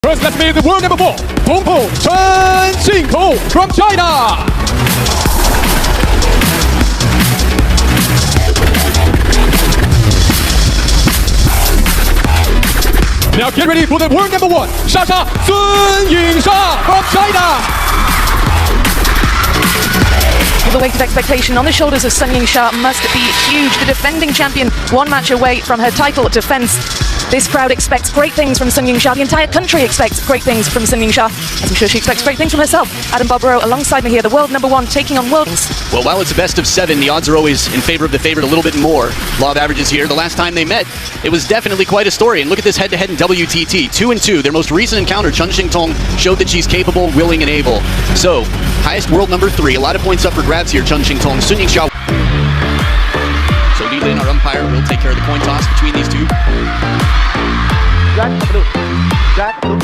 First, let's meet the world number 4, Chen from China. Now get ready for the world number 1, YINGSHA from China. The weight of expectation on the shoulders of YINGSHA must be huge. The defending champion, one match away from her title defense. This crowd expects great things from YINGSHA. The entire country expects great things from YINGSHA. As I'm sure she expects great things from herself. Adam Bobrow alongside me here, the world number 1 taking on worlds. Well, while it's a best of 7, the odds are always in favor of the favorite a little bit more. Law of averages here. The last time they met, it was definitely quite a story. And look at this head-to-head in WTT. 2-2. Their most recent encounter, CHEN showed that she's capable, willing, and able. So, highest world number 3. A lot of points up for grabs here, CHEN. YINGSHA. So Li Lin, our umpire, will take care of the coin toss between these two. Red for blue. Red for blue.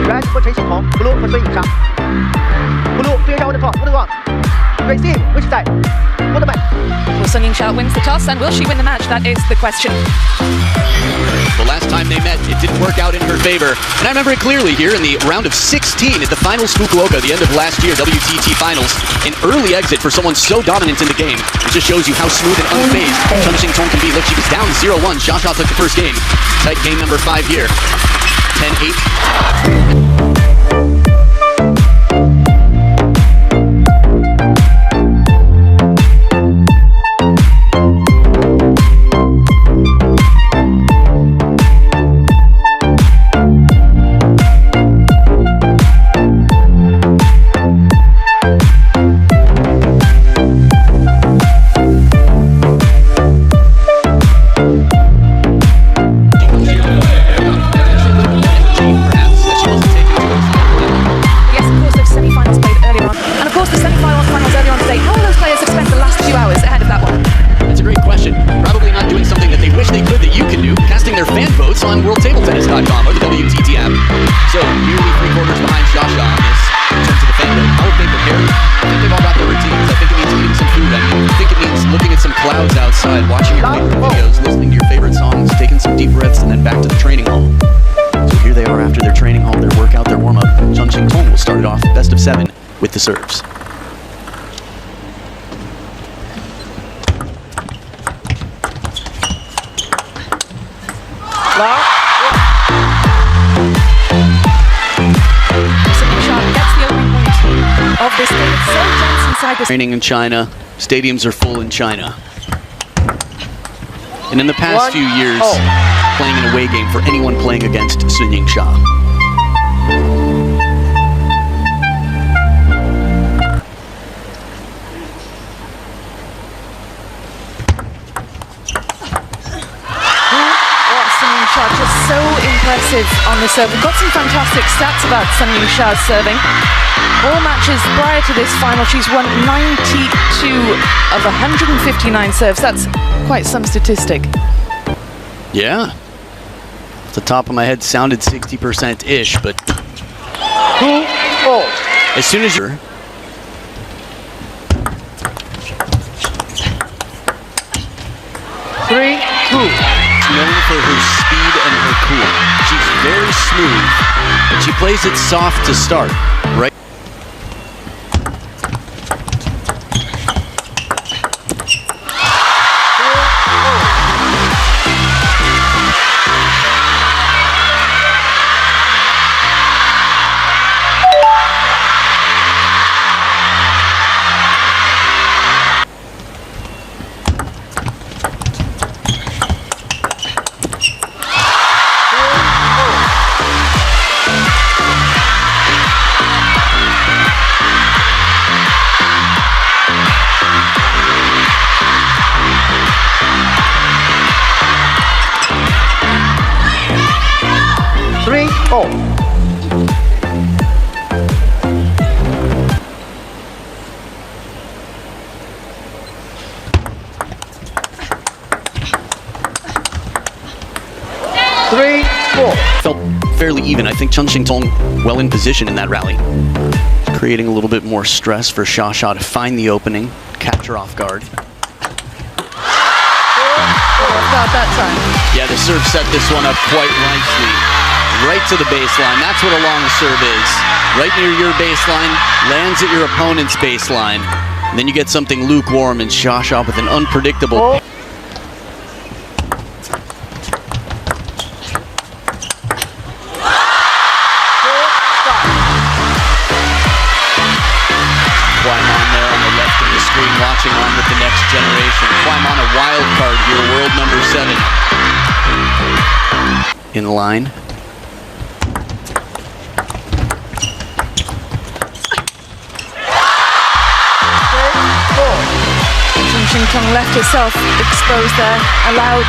Red for CHEN, blue for YINGSHA. Blue 非常的错，不能忘。Receive which side? For the match. Will YINGSHA wins the toss, and will she win the match? That is the question. The last time they met, it didn't work out in her favor. And I remember it clearly here in the round of 16 at the finals Fukuoka, the end of last year, WTT finals. An early exit for someone so dominant in the game. It just shows you how smooth and unfazed CHEN can be. Look, she was down 0-1. Xia took the first game. Tight game number 5 here. 10-8. On WorldTableTennis.com or the WTT app. So, nearly 3/4 behind Xia on this in terms of the fan vote. How have they prepared? I think they've all got their routines. I think it means eating some food. I think it means looking at some clouds outside, watching your favorite videos, listening to your favorite songs, taking some deep breaths, and then back to the training hall. So here they are after their training hall, their workout, their warm-up. CHEN will start it off best of 7 with the serves. Training in China, stadiums are full in China. And in the past few years, playing an away game for anyone playing against YINGSHA. YINGSHA just so impressive on the serve. We've got some fantastic stats about YINGSHA's serving. All matches prior to this final, she's won 92 of 159 serves. That's quite some statistic. Yeah. Off the top of my head, sounded 60%-ish, but... As soon as you're... known for her speed and her cool. She's very smooth, but she plays it soft to start, right? Felt fairly even. I think CHEN well in position in that rally. Creating a little bit more stress for Xia to find the opening, catch her off guard. Not that time. Yeah, the serve set this one up quite nicely. right to the baseline. That's what a long serve is. Right near your baseline, lands at your opponent's baseline. And then you get something lukewarm and Xia with an unpredictable... YINGSHA there on the left of the screen, watching on with the next generation. YINGSHA a wild card here, world number 7. In line. CHEN left herself exposed there, allowed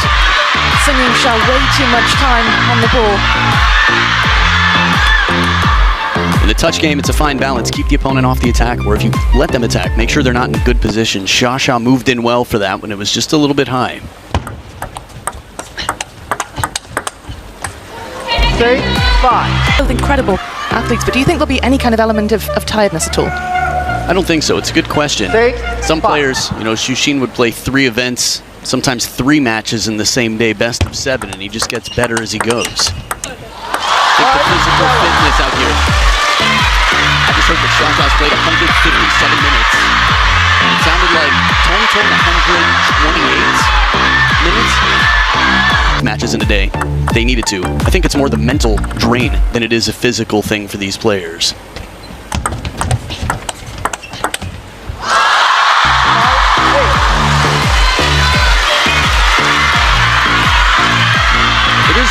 YINGSHA way too much time on the ball. In the touch game, it's a fine balance. Keep the opponent off the attack, or if you let them attack, make sure they're not in good position. Xia moved in well for that when it was just a little bit high. 3-5. Both incredible athletes, but do you think there'll be any kind of element of tiredness at all? I don't think so. It's a good question. Some players, you know, CHUQIN would play 3 events, sometimes 3 matches in the same day, best of 7, and he just gets better as he goes. I think the physical fitness out here. I just heard that Xia's played 157 minutes. And it sounded like Chongqing 128 minutes. Matches in a day. They needed to. I think it's more the mental drain than it is a physical thing for these players.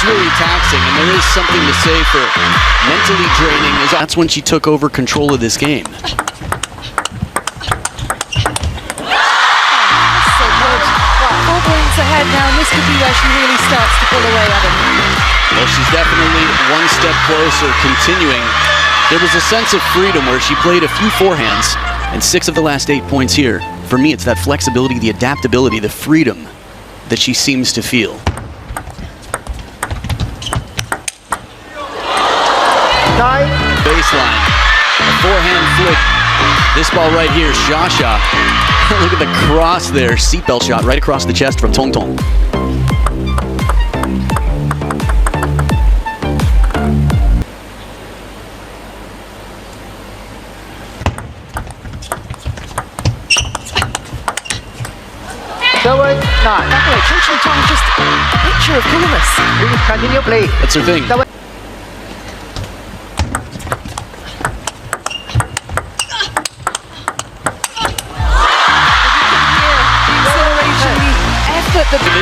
Really taxing, and there is something to say for mentally draining. That's when she took over control of this game. So good. 4 points ahead now, and this could be where she really starts to pull away at him. Well, she's definitely one step closer, continuing. There was a sense of freedom where she played a few forehands, and 6 of the last 8 points here. For me, it's that flexibility, the adaptability, the freedom that she seems to feel. Baseline, a forehand flick. This ball right here, Xia. Look at the cross there, seatbelt shot right across the chest from Chongqing. CHEN just a picture of coolness. Please continue play. That's her thing.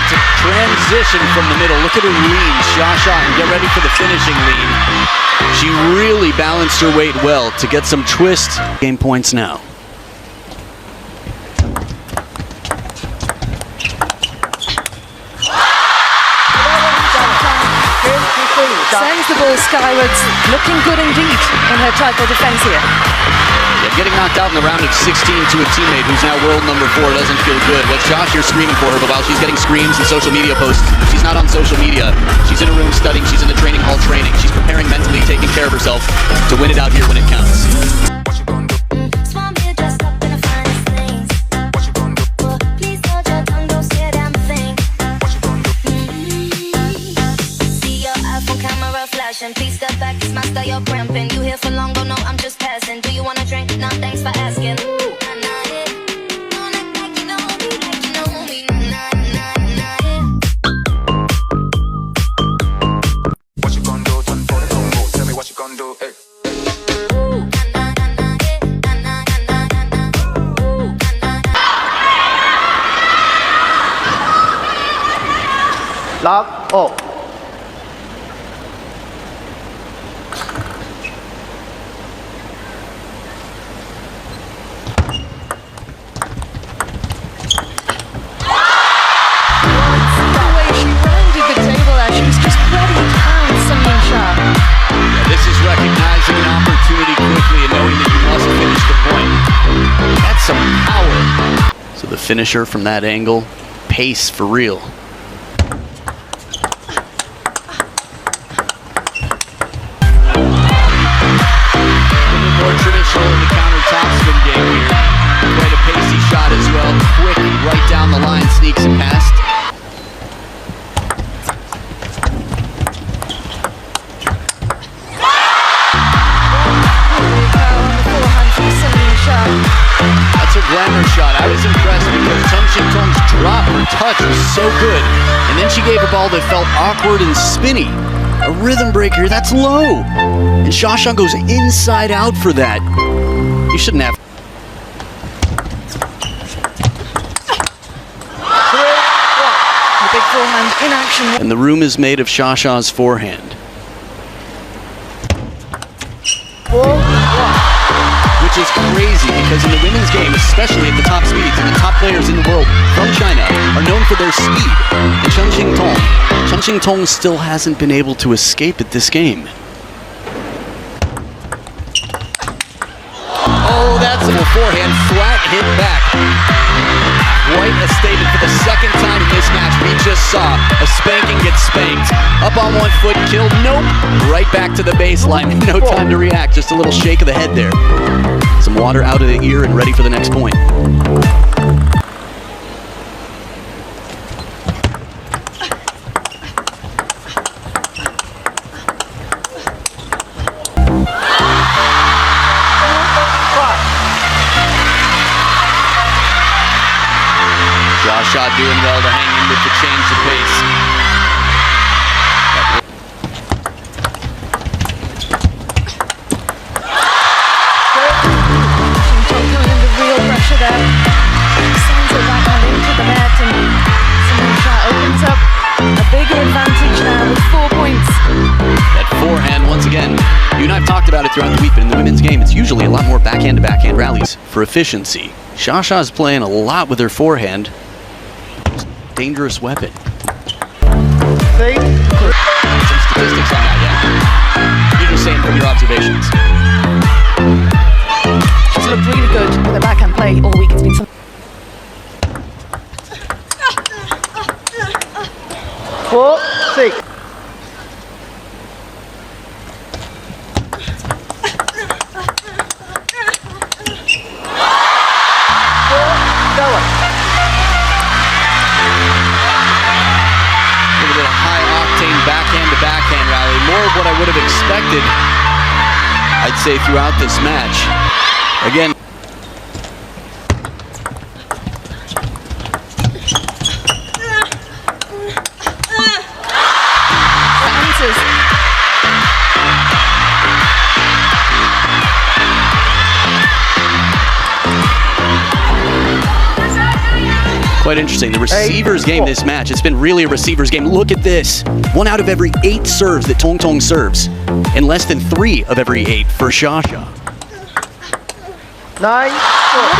To transition from the middle. Look at her lean, Xia, and get ready for the finishing lean. She really balanced her weight well to get some twist. Game points now. Sends the ball skywards, looking good indeed in her title defense here. Yeah, getting knocked out in the round of 16 to a teammate who's now world number 4 doesn't feel good. What's Josh here screaming for her, but while she's getting screams and social media posts, she's not on social media. She's in a room studying, she's in the training hall training. She's preparing mentally, taking care of herself to win it out here when it counts. Please step back, it's my style, you're cramping. You here for long, don't know, I'm just passing. Do you wanna drink? Nah, thanks for asking. What you gonna do? Turn for the go. Tell me what you gonna do. Hey. Lock off. Recognizing an opportunity quickly and knowing that you must finish the point. That's some power. So the finisher from that angle, pace for real. A little more traditional in the counter topspin game here. Quite a pacey shot as well. Quick, right down the line, sneaks it past. touch was so good, and then she gave a ball that felt awkward and spinny. A rhythm breaker, that's low. And XINGTONG goes inside out for that. You shouldn't have. The big forehand in action. And the room is made of XINGTONG's forehand. Which is crazy because in the women's game, especially at the top speeds, and the top players in the world from China are known for their speed. And CHEN still hasn't been able to escape at this game. Oh, that's a forehand, flat hit back. Quite a statement for the second time in this match. We just saw a spanking get spanked. Up on one foot, killed, nope. Right back to the baseline, no time to react. Just a little shake of the head there. Some water out of the ear and ready for the next point. XINGTONG doing well to hang in with the change of pace. Chongqing under real pressure there. Sends it back on into the net, and YINGSHA opens up a bigger advantage now with 4 points. That forehand, once again, you and I have talked about it throughout the week, but in the women's game, it's usually a lot more backhand to backhand rallies for efficiency. XINGTONG is playing a lot with her forehand. Dangerous weapon. Some statistics on that, yeah. You're just saying from your observations. She's looked really good with her backhand play all week. It's been some 4-6. Backhand to backhand rally, more of what I would have expected, I'd say, throughout this match. Again, quite interesting. The receiver's game this match, it's been really a receiver's game. Look at this. 1 out of every 8 serves that CHINGTONG serves, and less than 3 of every 8 for XINGTONG. 9-4. What do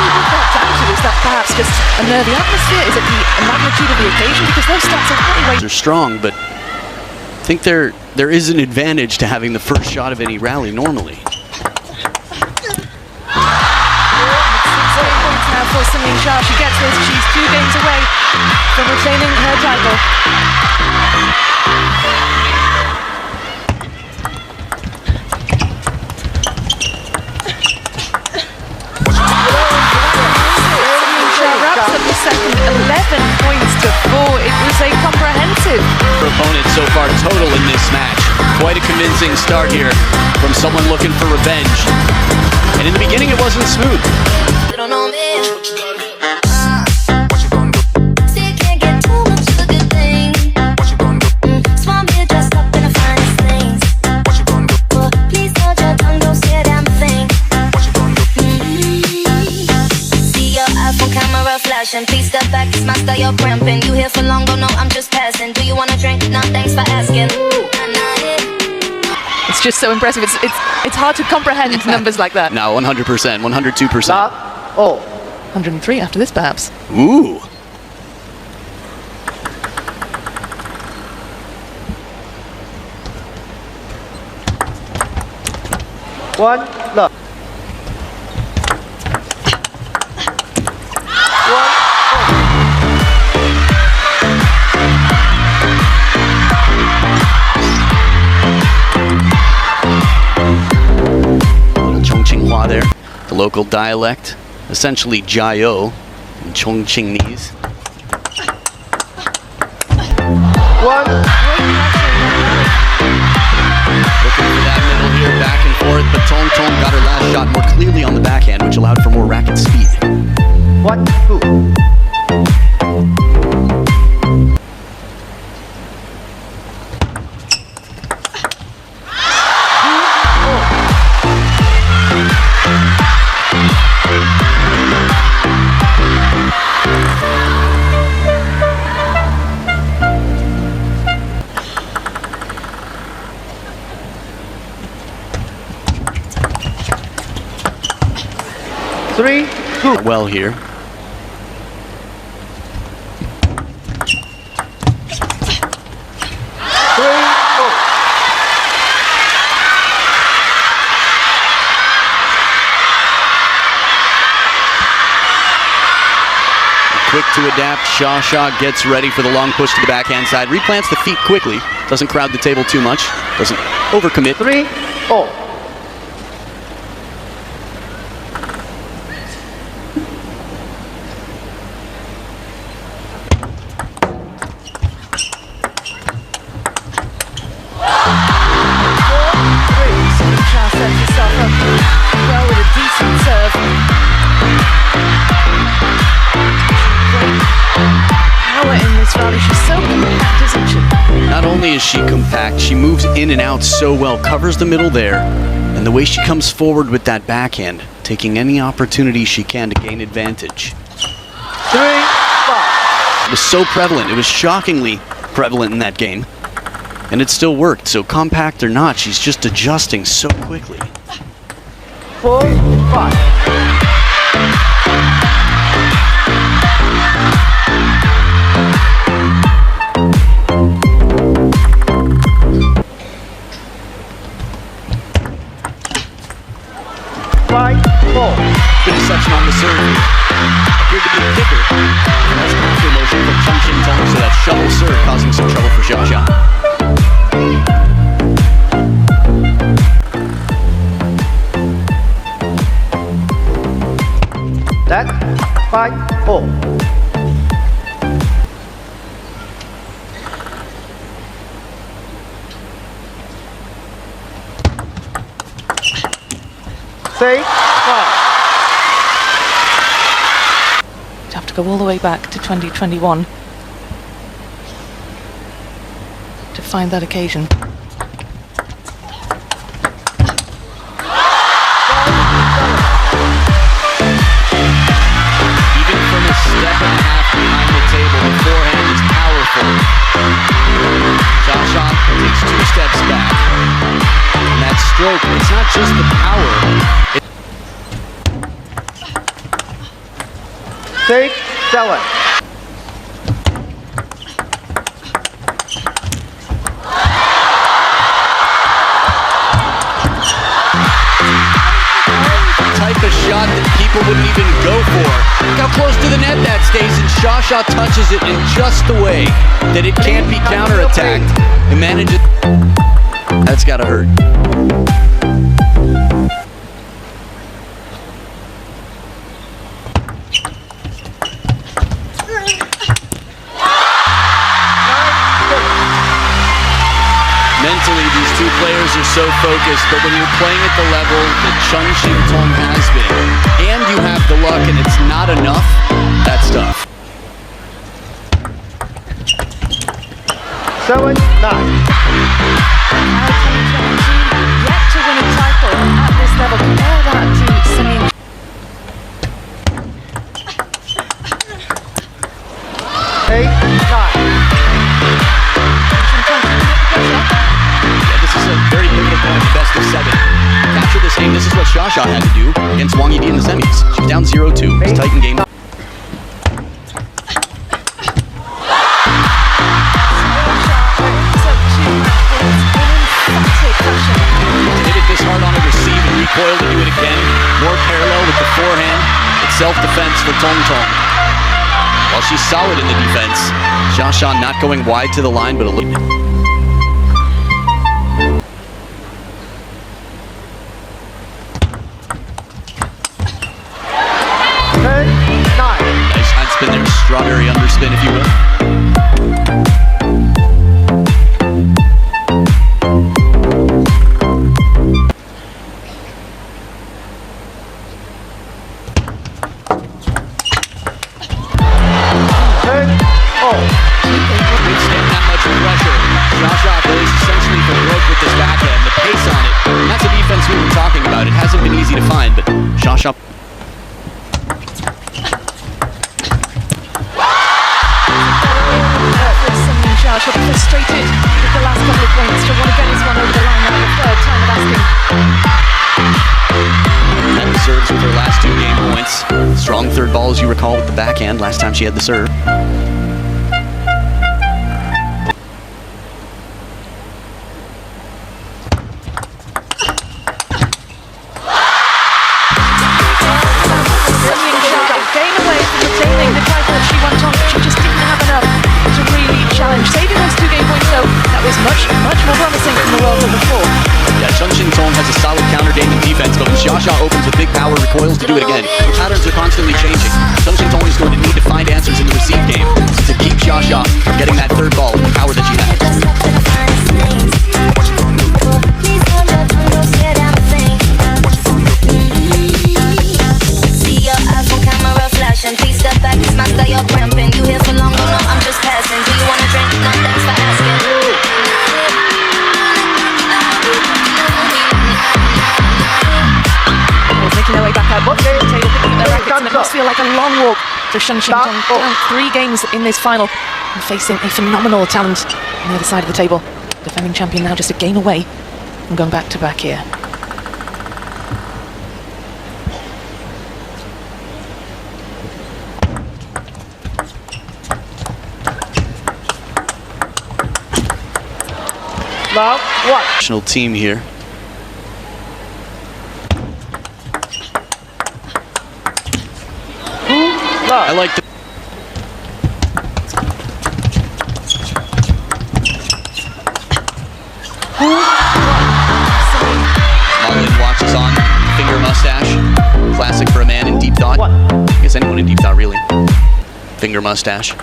you think that's down to? Is that perhaps just a nervy atmosphere? Is it the magnitude of the occasion? Because those stats are really They're strong, but I think there is an advantage to having the first shot of any rally normally. now for YINGSHA. She gets this. She's 2 games away from retaining her title. YINGSHA wraps up the second 11 points to 4. It was a comprehensive. Her opponent so far total in this match. Quite a convincing start here from someone looking for revenge. And in the beginning it wasn't smooth. You don't know me. What you gonna do? See, you can't get too much of a good thing. What you gonna do? Just want me to dress up in the finest things. What you gonna do? But please hold your tongue, don't say a damn thing. What you gonna do? See your iPhone camera flashing. Please step back, it's my style, you're cramping. You here for long, oh no, I'm just passing. Do you wanna drink? No, thanks for asking. It's just so impressive. It's hard to comprehend numbers like that. No, 100%, 102%. 103 after this, perhaps. Ooh. One love. Chongqing there, the local dialect, essentially Jiao in Chongqingese. One. Looking for that middle here, back and forth, but CHINGTONG got her last shot more clearly on the backhand, which allowed for more racket speed. 1-2. 3-2. Well here. Quick to adapt, Xia gets ready for the long push to the backhand side, replants the feet quickly, doesn't crowd the table too much, doesn't overcommit. 3-0. Xia sets herself up well with a decent serve. Power in this rally. She's so compact, isn't she? Not only is she compact, she moves in and out so well, covers the middle there, and the way she comes forward with that backhand, taking any opportunity she can to gain advantage. 3-5. It was so prevalent, it was shockingly prevalent in that game, and it still worked, so compact or not, she's just adjusting so quickly. 4-5. Good reception on the serve here. Appeared to be a kicker. That's counter motion from Chongqing, so that shovel serve causing some trouble for Xia. That 5-4. Say 5. You have to go all the way back to 2021 to find that occasion. Even from a step and a half behind the table, the forehand is powerful. Xia takes 2 steps back. And that stroke, it's not just the power. 6-7. Type of shot that people wouldn't even go for. Look how close to the net that stays, and Xia touches it in just the way that it can't be counterattacked and manages. That's gotta hurt. Mentally, these two players are so focused, but when you're playing at the level that CHENTONG has been, and you have the luck and it's not enough, that's tough. 7-9. Yet to win a title at this level. Compare that to Sun Ying. 8-9. This is a very pivotal point, the best of 7. Capture this game, this is what Xia had to do against Wang in the semis. She's down 0-2, it's tight in game. Hit it this hard on a receive and recoil to do it again. More parallel with the forehand. It's self-defense for CHENTONG. While she's solid in the defense, Xia not going wide to the line, but a little. Nice hand spin there, strawberry underspin, if you will. Withstand that much pressure. Xia goes essentially for broke with this backhand. The pace on it, and that's a defense we were talking about. It hasn't been easy to find, but Xia. She'll be frustrated with the last couple of points. She'll want to get this one over the line now, the third time of asking. That deserves with her last 2 game points. ball, as you recall, with the backhand last time she had the serve. Game away from retaining the title she went on, but she just didn't have enough to really challenge. Saving those 2 game points though, that was much more promising from the world than before. Yeah, CHENGTONG has a solid counter game and defense, but when XINGSHA opens with big power, recoils to do it again. The patterns are constantly changing. CHENGTONG is going to need to find answers in the receive game to keep XINGSHA from getting that third ball with the power that she has. And please step back, it's my style, you're cramping. You here for long, no, I'm just passing. Do you wanna drink? No, thanks for asking. Making their way back out, the table, picking up their rackets, and it must feel like a long walk for CHENGTONG. Down 3 games in this final and facing a phenomenal talent on the other side of the table. Defending champion now just a game away from going back to back here. Love, what? National team here. I like the Marlon watches on, finger mustache. Classic for a man in deep thought. What? I guess anyone in deep thought, really. Finger mustache.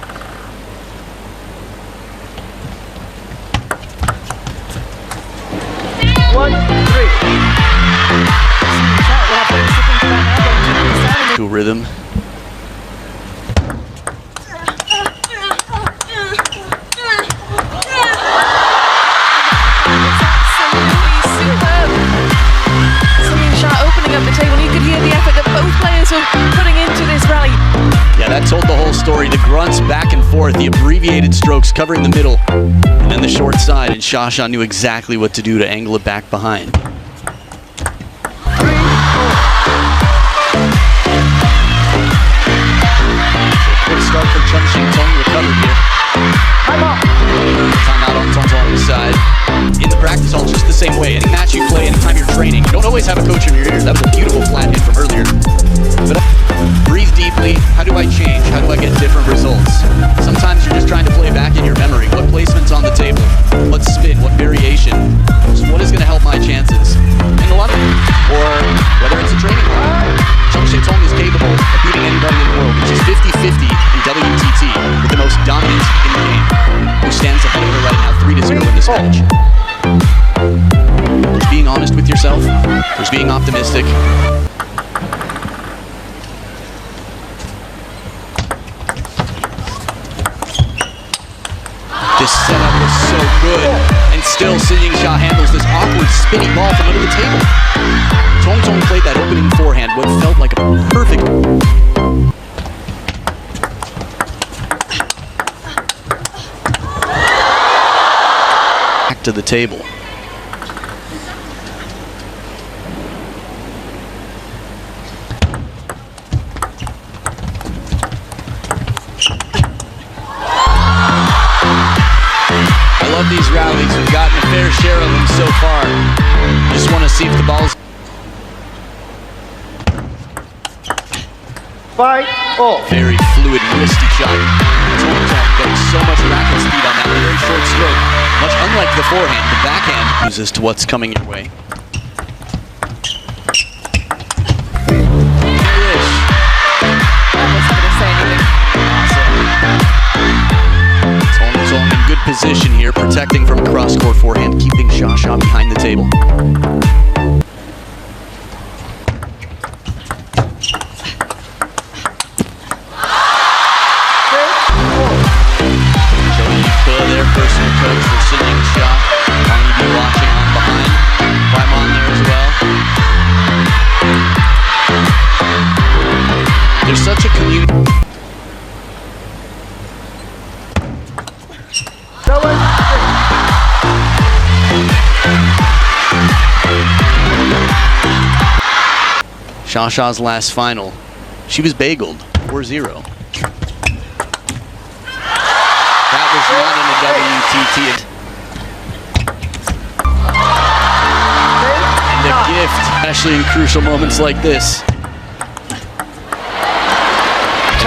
To rhythm. Opening up the table, you could hear the effort that both players were putting into this rally. Yeah, that told the whole story. The grunts back and forth, the abbreviated strokes covering the middle, and then the short side, and XINGSHA knew exactly what to do to angle it back behind. Good start for CHENGTONG, recovered here. Timeout on Chongqing's side. In the practice hall, just the same way. Any match you play, anytime you're training, you don't always have a coach in your ears. That was a beautiful flat hit from earlier. But breathe deeply. How do I change? How do I get different results? Sometimes you're just trying to play back in your memory. What placement's on the table? What spin? What variation? Just what is going to help my chances? And a lot of, or whether it's a training line. CHENGTONG is capable of beating anybody in the world, which is 50-50 in WTT, with the most dominant in the game, who stands ahead of her right now 3-0 in this match. There's being honest with yourself. There's being optimistic. This setup was so good, and still YINGSHA handles this awkward spinny ball from under the table. Chongqing played that opening forehand, what felt like a perfect... back to the table. I love these rallies. We've gotten a fair share of them so far. Just want to see if the ball's... 5-4. Very fluid, wristy shot. Chongqing getting so much racket speed on that very short stroke. Much unlike the forehand, the backhand uses to what's coming your way. Chongqing in good position here, protecting from a cross-court forehand, keeping XINGSHA behind the table. Their personal coach for YINGSHA. Wang be watching on behind. Climb on there as well. There's such a community. XINGSHA's last final, she was bageled. 4-0. That was not in the WTT. And the gift, especially in crucial moments like this.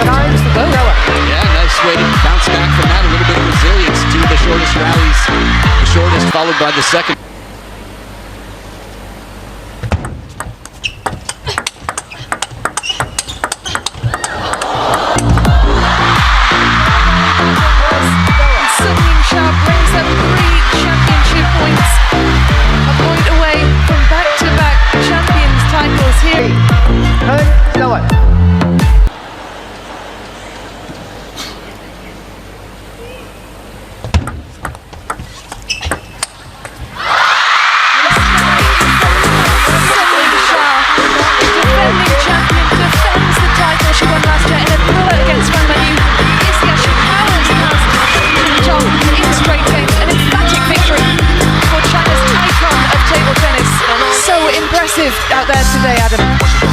Yeah, nice way to bounce back from that. A little bit of resilience to the shortest rallies. The shortest followed by the second. Sun Yingsha brings them 3 championship points. A point away from back-to-back champions titles here. 10 7. Defending champion defends the title she won last year in a thriller against Wang. She powers past CHEN in straight games. An emphatic victory for China's icon of table tennis. So impressive out there today, Adam.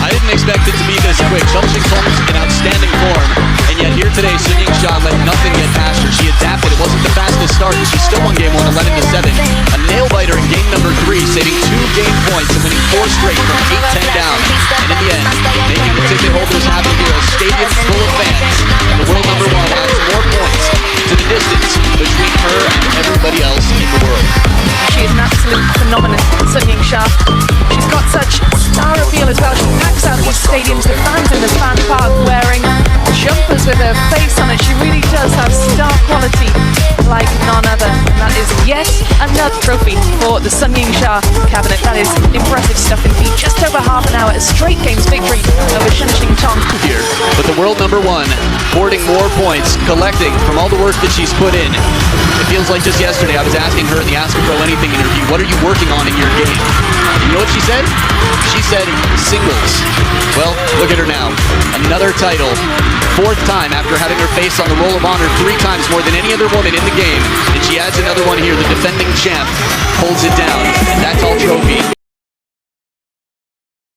I didn't expect it to be this quick. Chongqing in outstanding form, and yet here today, YINGSHA let nothing get past her. She adapted. It wasn't the fastest start, and she still won game 1, 11-7. A nail biter in game number 3, saving 2 game points and winning 4 straight from 8-10 down. And in the end, making the ticket holders happy here. A stadium full of fans. The world number 1 adds more points to the distance between her and everybody else in the world. She is an absolute phenomenon, Sun Yingsha. She's got such star appeal as well. She packs out these stadiums, the fans in the fan park wearing jumpers with her face on it. She really does have star quality like none other. And that is yet another trophy for the Sun Yingsha cabinet. That is impressive stuff indeed. Just over half an hour, a straight games victory over CHEN Here, but the world number 1 hoarding more points, collecting from all the work that she's put in. It feels like just yesterday I was asking her in the Ask a Pro Anything interview, what are you working on in your game? You know what she said? She said singles. Well, look at her now. Another title. 4th time after having her face on the Roll of Honor 3 times more than any other woman in the game. And she adds another one here. The defending champ holds it down. And that's all trophy.